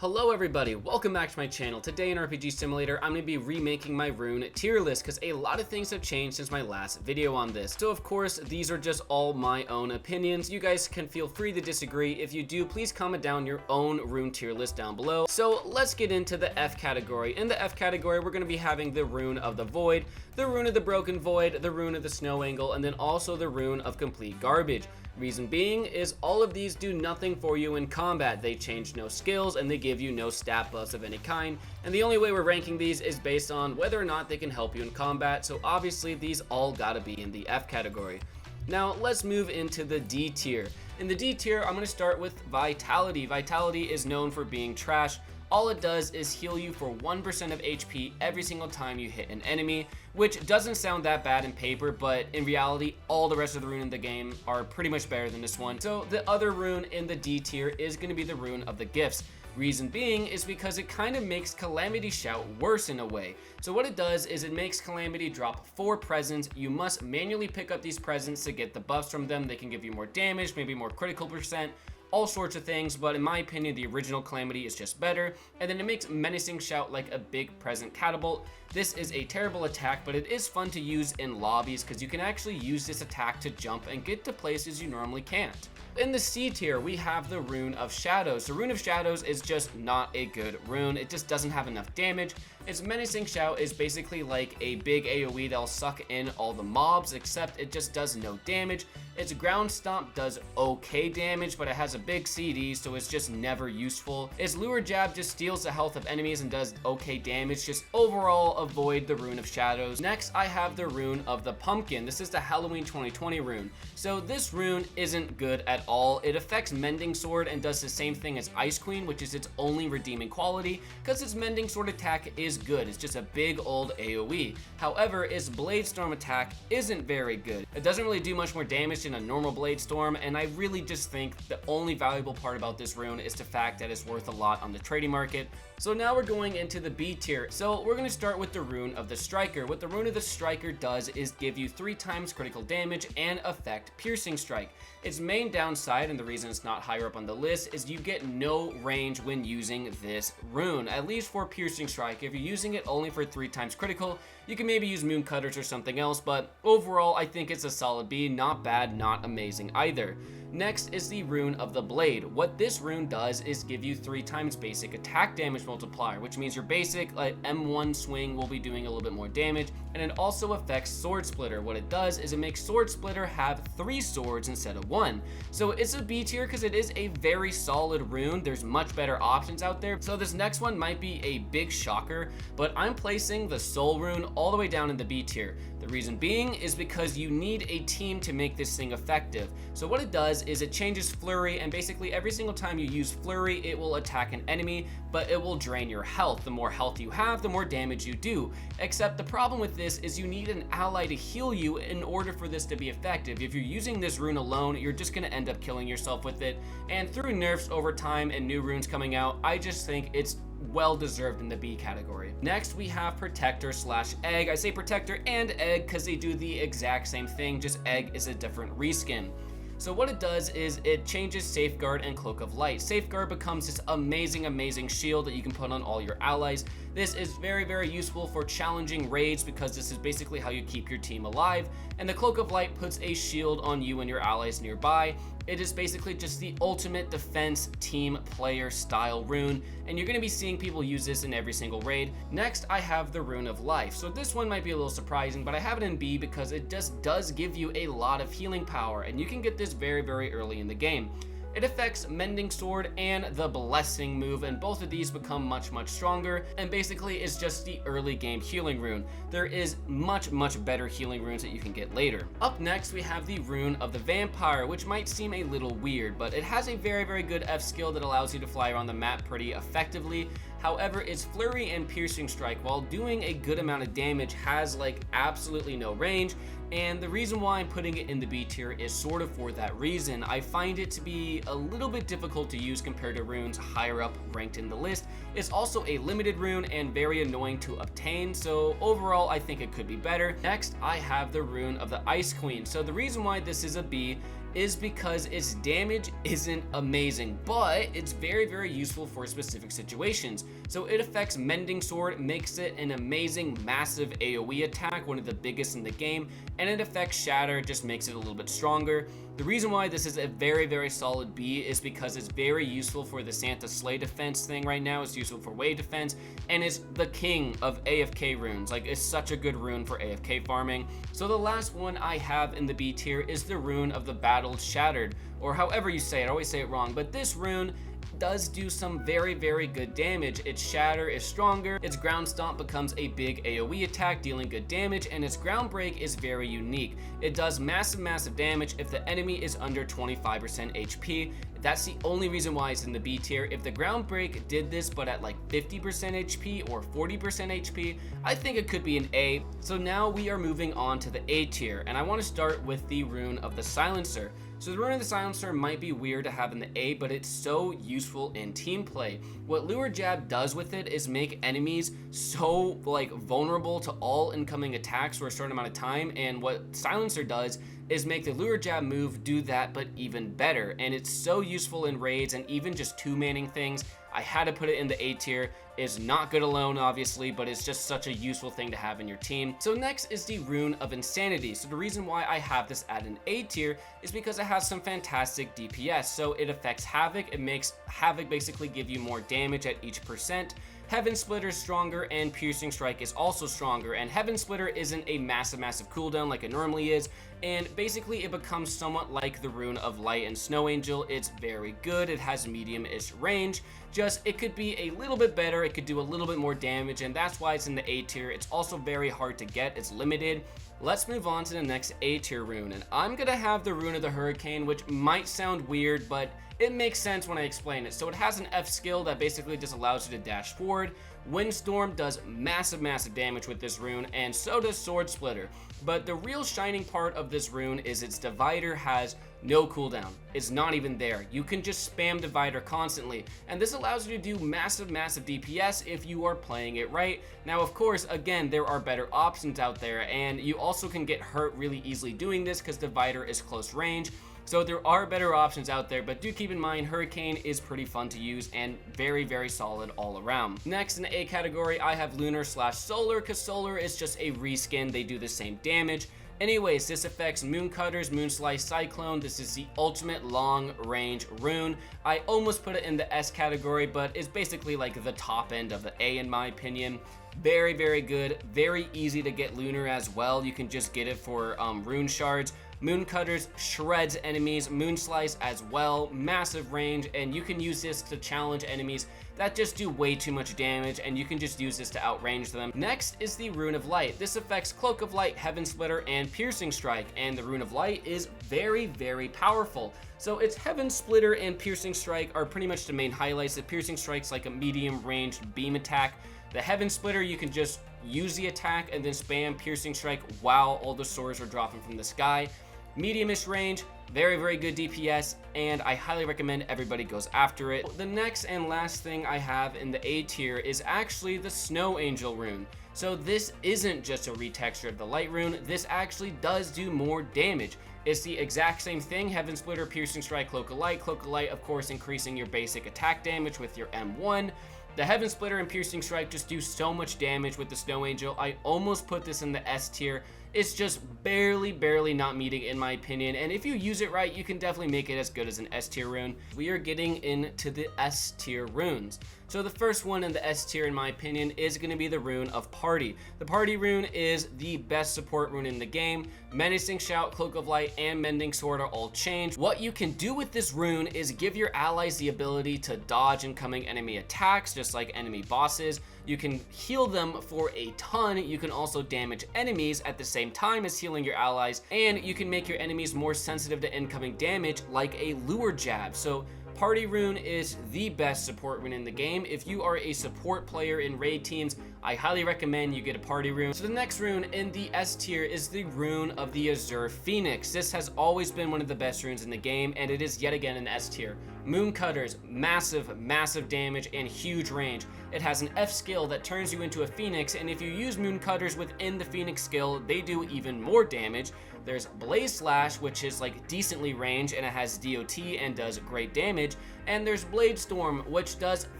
Hello everybody, welcome back to my channel. Today in RPG Simulator, I'm going to be remaking my rune tier list because a lot of things have changed since my last video on this. So of course, these are just all my own opinions. You guys can feel free to disagree. If you do, please comment down your own rune tier list down below. So let's get into the F category. In the F category, we're going to be having the rune of the void, the rune of the broken void, the rune of the snow angle, and then also the rune of complete garbage. Reason being is all of these do nothing for you in combat. They change no skills and they give you no stat buffs of any kind, and the only way we're ranking these is based on whether or not they can help you in combat, so obviously these all gotta be in the F category. Now let's move into the D tier. In the D tier, I'm going to start with Vitality. Vitality is known for being trash. All it does is heal you for 1% of HP every single time you hit an enemy, which doesn't sound that bad in paper, but in reality, all the rest of the rune in the game are pretty much better than this one. So the other rune in the D tier is going to be the rune of the gifts. Reason being is because it kind of makes Calamity Shout worse in a way. So what it does is it makes Calamity drop 4 presents. You must manually pick up these presents to get the buffs from them. They can give you more damage, maybe more critical percent, all sorts of things, but in my opinion, the original Calamity is just better. And then it makes Menacing Shout like a big present catapult. This is a terrible attack, but it is fun to use in lobbies because you can actually use this attack to jump and get to places you normally can't. In the C tier, we have the Rune of Shadows. The Rune of Shadows is just not a good rune. It just doesn't have enough damage. Its Menacing Shout is basically like a big AoE that'll suck in all the mobs, except it just does no damage. Its Ground Stomp does okay damage, but it has a big CD, so it's just never useful. Its Lure Jab just steals the health of enemies and does okay damage. Just overall, avoid the Rune of Shadows. Next, I have the Rune of the Pumpkin. This is the Halloween 2020 rune. So this rune isn't good at all. It affects Mending Sword and does the same thing as Ice Queen, which is its only redeeming quality, because its Mending Sword attack is good. It's just a big old AoE. However, its Blade Storm attack isn't very good. It doesn't really do much more damage than a normal Blade Storm, and I really just think the only valuable part about this rune is the fact that it's worth a lot on the trading market. So now we're going into the B tier. So we're going to start with the Rune of the Striker. What the Rune of the Striker does is give you 3 times critical damage and affect Piercing Strike. Its main downside, and the reason it's not higher up on the list, is you get no range when using this rune, at least for Piercing Strike. If you're using it only for 3 times critical, you can maybe use Moon Cutters or something else, but overall I think it's a solid B, not bad, not amazing either. Next is the Rune of the Blade. What this rune does is give you 3 times basic attack damage multiplier, which means your basic M1 swing will be doing a little bit more damage, and it also affects Sword Splitter. What it does is it makes Sword Splitter have 3 swords instead of 1. So it's a B tier because it is a very solid rune. There's much better options out there. So this next one might be a big shocker, but I'm placing the Soul rune all the way down in the B tier. The reason being is because you need a team to make this thing effective. So what it does is it changes Flurry, and basically every single time you use Flurry, it will attack an enemy, but it will drain your health. The more health you have, the more damage you do. Except the problem with this is you need an ally to heal you in order for this to be effective. If you're using this rune alone, you're just going to end up killing yourself with it. And through nerfs over time and new runes coming out, I just think it's well deserved in the B category. Next, we have Protector / Egg. I say Protector and Egg because they do the exact same thing, just Egg is a different reskin. So what it does is it changes Safeguard and Cloak of Light. Safeguard becomes this amazing shield that you can put on all your allies. This is very useful for challenging raids because this is basically how you keep your team alive. And the Cloak of Light puts a shield on you and your allies nearby. It is basically just the ultimate defense team player style rune, and you're going to be seeing people use this in every single raid. Next, I have the Rune of Life. So this one might be a little surprising, but I have it in B because it just does give you a lot of healing power, and you can get this very early in the game. It affects Mending Sword and the Blessing move, and both of these become much stronger, and basically it's just the early game healing rune. There is much better healing runes that you can get later. Up next, we have the Rune of the Vampire, which might seem a little weird, but it has a very good F skill that allows you to fly around the map pretty effectively. However, its Flurry and Piercing Strike, while doing a good amount of damage, has like absolutely no range. And the reason why I'm putting it in the B tier is sort of for that reason. I find it to be a little bit difficult to use compared to runes higher up ranked in the list. It's also a limited rune and very annoying to obtain, so overall I think it could be better. Next, I have the Rune of the Ice Queen. So the reason why this is a B is because its damage isn't amazing, but it's very useful for specific situations. So it affects Mending Sword, makes it an amazing massive AoE attack, one of the biggest in the game, and it affects Shatter, just makes it a little bit stronger. The reason why this is a very solid B is because it's very useful for the Santa Slay defense thing right now. It's useful for wave defense, and it's the king of AFK runes. Like, it's such a good rune for AFK farming. So the last one I have in the B tier is the rune of the Battled Shattered, or however you say it. I always say it wrong, but this rune does do some very good damage. Its Shatter is stronger, its Ground Stomp becomes a big AoE attack dealing good damage, and its Ground Break is very unique. It does massive damage if the enemy is under 25% HP. That's the only reason why it's in the B tier. If the Ground Break did this but at like 50% HP or 40% HP, I think it could be an A. So now we are moving on to the A tier, and I want to start with the rune of the Silencer. So the rune of the Silencer might be weird to have in the A, but it's so useful in team play. What Lure Jab does with it is make enemies so like vulnerable to all incoming attacks for a certain amount of time, and what Silencer does is make the Lure Jab move do that but even better. And it's so useful in raids and even just two-manning things. I had to put it in the A tier. It's not good alone, obviously, but it's just such a useful thing to have in your team. So next is the Rune of Insanity. So the reason why I have this at an A tier is because it has some fantastic DPS. So it affects Havoc. It makes Havoc basically give you more damage at each percent. Heaven Splitter is stronger, and Piercing Strike is also stronger, and Heaven Splitter isn't a massive cooldown like it normally is, and basically it becomes somewhat like the Rune of Light and Snow Angel. It's very good, it has medium-ish range, just it could be a little bit better, it could do a little bit more damage, and that's why it's in the A tier. It's also very hard to get, it's limited. Let's move on to the next A tier rune, and I'm gonna have the Rune of the Hurricane, which might sound weird, but it makes sense when I explain it. So it has an F skill that basically just allows you to dash forward. Windstorm does massive damage with this rune, and so does Sword Splitter. But the real shining part of this rune is its Divider has no cooldown. It's not even there. You can just spam Divider constantly, and this allows you to do massive DPS if you are playing it right. Now, of course, again, there are better options out there, and you also can get hurt really easily doing this because Divider is close range. So there are better options out there, but do keep in mind Hurricane is pretty fun to use and very solid all around. Next in the A category, I have Lunar/Solar, because Solar is just a reskin. They do the same damage. Anyways, this affects Mooncutters, Moonslice, Cyclone. This is the ultimate long-range rune. I almost put it in the S category, but it's basically like the top end of the A in my opinion. Very good, very easy to get Lunar as well. You can just get it for rune shards. Mooncutters shreds enemies, Moonslice as well, massive range, and you can use this to challenge enemies that just do way too much damage, and you can just use this to outrange them. Next is the Rune of Light. This affects Cloak of Light, Heaven Splitter, and Piercing Strike, and the Rune of Light is very powerful. So its Heaven Splitter and Piercing Strike are pretty much the main highlights. The Piercing Strike's like a medium ranged beam attack. The Heaven Splitter, you can just use the attack and then spam Piercing Strike while all the swords are dropping from the sky. Medium-ish range, very good DPS, and I highly recommend everybody goes after it. The next and last thing I have in the A tier is actually the Snow Angel rune. So this isn't just a retexture of the Light rune, this actually does do more damage. It's the exact same thing, Heaven Splitter, Piercing Strike, Cloak of Light, of course increasing your basic attack damage with your M1. The Heaven Splitter and Piercing Strike just do so much damage with the Snow Angel. I almost put this in the S tier. It's just barely not meeting in my opinion, and if you use it right, you can definitely make it as good as an S tier rune. We are getting into the S tier runes. So the first one in the S tier in my opinion is going to be the Rune of Party. The Party rune is the best support rune in the game. Menacing Shout, Cloak of Light, and Mending Sword are all changed. What you can do with this rune is give your allies the ability to dodge incoming enemy attacks, just like enemy bosses. You can heal them for a ton. You can also damage enemies at the same time as healing your allies, and you can make your enemies more sensitive to incoming damage like a Lure Jab. So Party rune is the best support rune in the game. If you are a support player in raid teams, I highly recommend you get a Party rune. So the next rune in the S tier is the Rune of the Azure Phoenix. This has always been one of the best runes in the game, and it is yet again an S tier. Moon Cutters, massive damage and huge range. It has an F skill that turns you into a phoenix, and if you use Moon Cutters within the phoenix skill, they do even more damage. There's Blaze Slash, which is like decently range, and it has DOT and does great damage. And there's Blade Storm, which does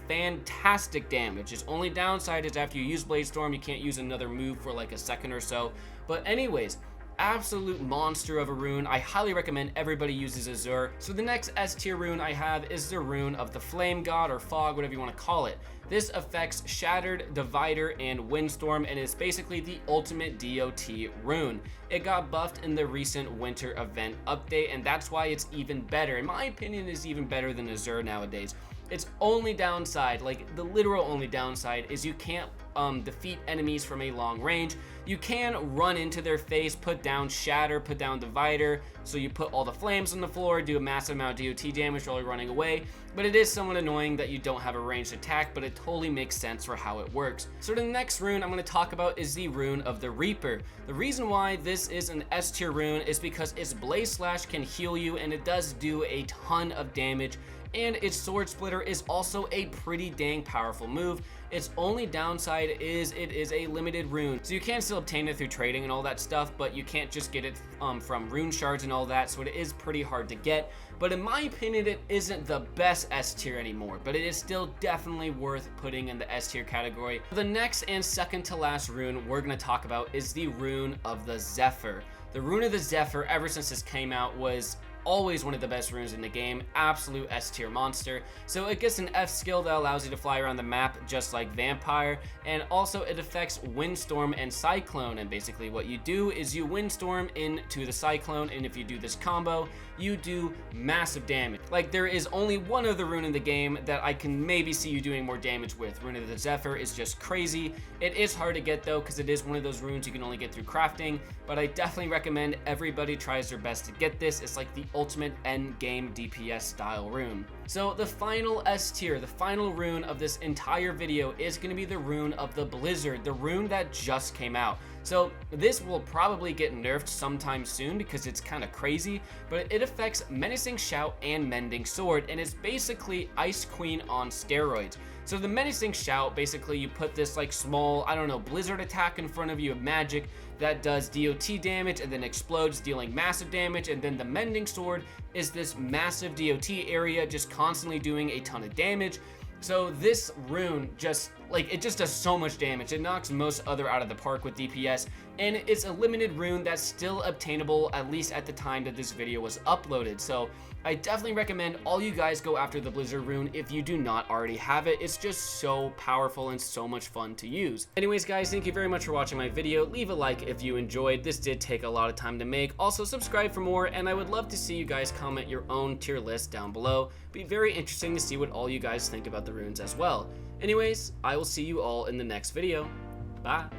fantastic damage. Its only downside is after you use Blade Storm, you can't use another move for like a second or so. But anyways, absolute monster of a rune. I highly recommend everybody uses Azure. So the next S tier rune I have is the rune of the Flame God, or Fog, whatever you want to call it. This affects Shattered, Divider, and Windstorm, and is basically the ultimate DOT rune. It got buffed in the recent winter event update, and that's why it's even better. In my opinion, it's even better than Azure nowadays. Its only downside, like the literal only downside, is you can't defeat enemies from a long range. You can run into their face, put down Shatter, put down Divider, so you put all the flames on the floor, do a massive amount of DOT damage while you're running away, but it is somewhat annoying that you don't have a ranged attack, but it totally makes sense for how it works. So the next rune I'm going to talk about is the rune of the Reaper. The reason why this is an S tier rune is because its Blaze Slash can heal you, and it does do a ton of damage, and its Sword Splitter is also a pretty dang powerful move. Its only downside is it is a limited rune, so you can still obtain it through trading and all that stuff, but you can't just get it from rune shards and all that, so it is pretty hard to get. But in my opinion, it isn't the best S tier anymore, but it is still definitely worth putting in the S tier category. The next and second to last rune we're going to talk about is the rune of the Zephyr. The rune of the Zephyr, ever since this came out, was always one of the best runes in the game, absolute S tier monster. So it gets an F skill that allows you to fly around the map just like Vampire, and also it affects Windstorm and Cyclone, and basically what you do is you Windstorm into the Cyclone, and if you do this combo, you do massive damage. Like, there is only one other rune in the game that I can maybe see you doing more damage with. Rune of the Zephyr is just crazy. It is hard to get though, because it is one of those runes you can only get through crafting, but I definitely recommend everybody tries their best to get this. It's like the ultimate end game DPS style rune. So the final S tier, the final rune of this entire video, is going to be the rune of the Blizzard, the rune that just came out. So this will probably get nerfed sometime soon because it's kind of crazy, but it affects Menacing Shout and Mending Sword, and it's basically Ice Queen on steroids. So the Menacing Shout, basically you put this like small, I don't know, blizzard attack in front of you of magic that does DOT damage and then explodes, dealing massive damage, and then the Mending Sword is this massive DOT area just constantly doing a ton of damage. So this rune just, like, it just does so much damage. It knocks most other out of the park with DPS, and it's a limited rune that's still obtainable, at least at the time that this video was uploaded. So I definitely recommend all you guys go after the Blizzard rune if you do not already have it. It's just so powerful and so much fun to use. Anyways, guys, thank you very much for watching my video. Leave a like if you enjoyed. This did take a lot of time to make. Also, subscribe for more, and I would love to see you guys comment your own tier list down below. Be very interesting to see what all you guys think about the runes as well. Anyways, I will see you all in the next video. Bye.